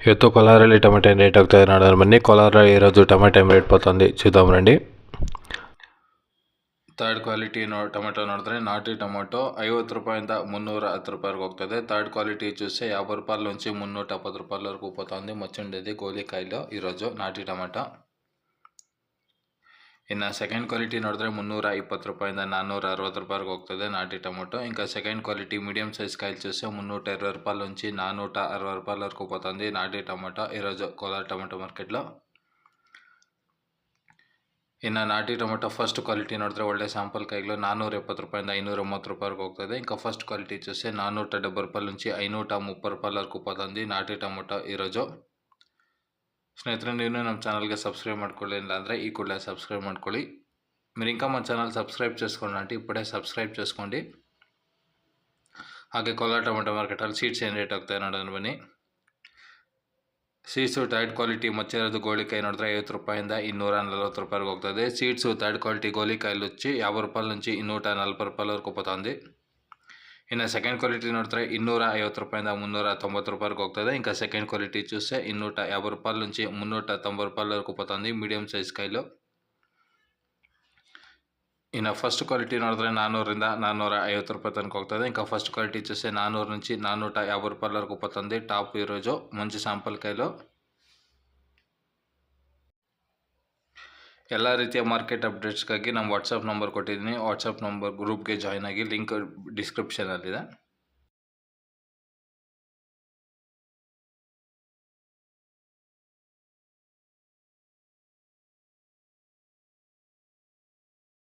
ಇವತ್ತು ಕೋಲಾರಲ್ಲಿ tomato rate ಆಗ್ತಾಯಿದೆ ನೋಡೋಣ ಬನ್ನಿ. ಕೋಲಾರ ಇರೋದು ಟೊಮೆಟೊ ರೇಟ್ పోతుంది చూద్దాం రండి. ಥರ್ಡ್ ಕ್ವಾಲಿಟಿ ಟೊಮೆಟೊ ನೋಡಿದ್ರೆ ನಾಟಿ ಟೊಮೆಟೊ 50 ರೂಪಾಯಿಂದ 310 ರೂಪಾಯಿವರೆಗೆ ಹೋಗ್ತದೆ. థర్డ్ క్వాలిటీ చూస్తే 50 రూపాయల నుంచి 310 రూపాయల వరకు పోతుంది. మచ్చుండేది గోలికాయలో ఈరోజు నాಟಿ టೊಮೆಟೊ. ಇನ್ನು ಸೆಕೆಂಡ್ ಕ್ವಾಲಿಟಿ ನೋಡಿದ್ರೆ 320 ರೂಪಾಯಿಂದ 460 ರೂಪಾಯಿವರೆಗೆ ಹೋಗ್ತದೆ ನಾಟಿ ಟೊಮೆಟೊ. ఇంకా సెకండ్ క్వాలిటీ మీడియం సైజ్ కాయలు చూస్తే 320 రూపాయల నుంచి 460 రూపాయల వరకు పోతుంది నాటి టొమాటో ఈరోజు కోలార్ టొమాటో మార్కెట్లో. ಇನ್ನು ನಾಟಿ ಟೊಮೆಟೊ ಫಸ್ಟ್ ಕ್ವಾಲಿಟಿ ನೋಡಿದ್ರೆ ಒಳ್ಳೆ ಸ್ಯಾಂಪಲ್ ಕಾಯಿಗಳು 470 ರೂಪಾಯಿಂದ 530 ರೂಪಾಯಿವರೆಗೆ ಹೋಗ್ತದೆ. ఇంకా ఫస్ట్ క్వాలిటీ చూస్తే 470 రూపాయల నుంచి 530 రూపాయల వరకు పోతుంది ನಾಟಿ ಟೊಮೆಟೊ ఈరోజు. ಸ್ನೇಹಿತರೆ, ನೀವು ನಮ್ಮ ఛానల్ಗೆ సబ్స్క్రైబ్ ಮಾಡ್ಕೊಳ್ಳಿಲ್ಲ ಅಂದರೆ ఈ ಕೂಡಲೇ సబ్స్క్రైబ్ ಮಾಡ್ಕೊಳ್ಳಿ. మీరు ఇంకా మన ఛానల్ సబ్స్క్రైబ్ చేసుకోండి, ఇప్పుడే సబ్స్క్రైబ్ చేసుకోండి. ಹಾಗೆ ಕೋಲಾರ ಟೊಮೆಟೊ ಮಾರ್ಕೆಟಲ್ಲಿ ಸೀಡ್ಸ್ ಏನು ರೇಟ್ ಆಗ್ತಾಯಿದೆ ನೋಡೋಣ ಬನ್ನಿ. ಸೀಡ್ಸು ಥರ್ಡ್ ಕ್ವಾಲಿಟಿ ಮಚ್ಚಿರೋದು ಗೋಳಿಕಾಯಿ ನೋಡಿದ್ರೆ 50 ರೂಪಾಯಿಂದ 240 ರೂಪಾಯಿವರೆಗೆ ಹೋಗ್ತದೆ. సీడ్సు థర్డ్ క్వాలిటీ గోలికాయలు వచ్చి 50 రూపాయల నుంచి 240 రూపాయల వరకు పోతుంది. ಇನ್ನು ಸೆಕೆಂಡ್ ಕ್ವಾಲಿಟಿ ನೋಡಿದ್ರೆ 250 ರೂಪಾಯಿಂದ 390 ರೂಪಾಯಿವರೆಗೆ ಹೋಗ್ತದೆ. ఇంకా సెకండ్ క్వాలిటీ చూస్తే 250 రూపాయల నుంచి 390 రూపాయల వరకు పోతుంది మీడియం సైజ్ కాయలు. ಇನ್ನು ಫಸ್ಟ್ ಕ್ವಾಲಿಟಿ ನೋಡಿದ್ರೆ 400ರಿಂದ 450 ರೂಪಾಯಿ ತನಕ ಹೋಗ್ತದೆ. ఇంకా ಫಸ್ಟ್ ಕ್ವಾಲಿಟಿ చూస్తే 400 నుంచి 450 రూపాయల వరకు పోతుంది టాప్ ఈరోజు మంచి శాంಪಲ್ ಕಾಯಿಲು. ಎಲ್ಲ ರೀತಿಯ ಮಾರ್ಕೆಟ್ ಅಪ್ಡೇಟ್ಸ್ಗಾಗಿ ನಮ್ಮ ವಾಟ್ಸಪ್ ನಂಬರ್ ಕೊಟ್ಟಿದ್ದೀನಿ. ವಾಟ್ಸಪ್ ನಂಬರ್ ಗ್ರೂಪ್ಗೆ ಜಾಯ್ನ್ ಆಗಿ, ಲಿಂಕ್ ಡಿಸ್ಕ್ರಿಪ್ಷನಲ್ಲಿದೆ.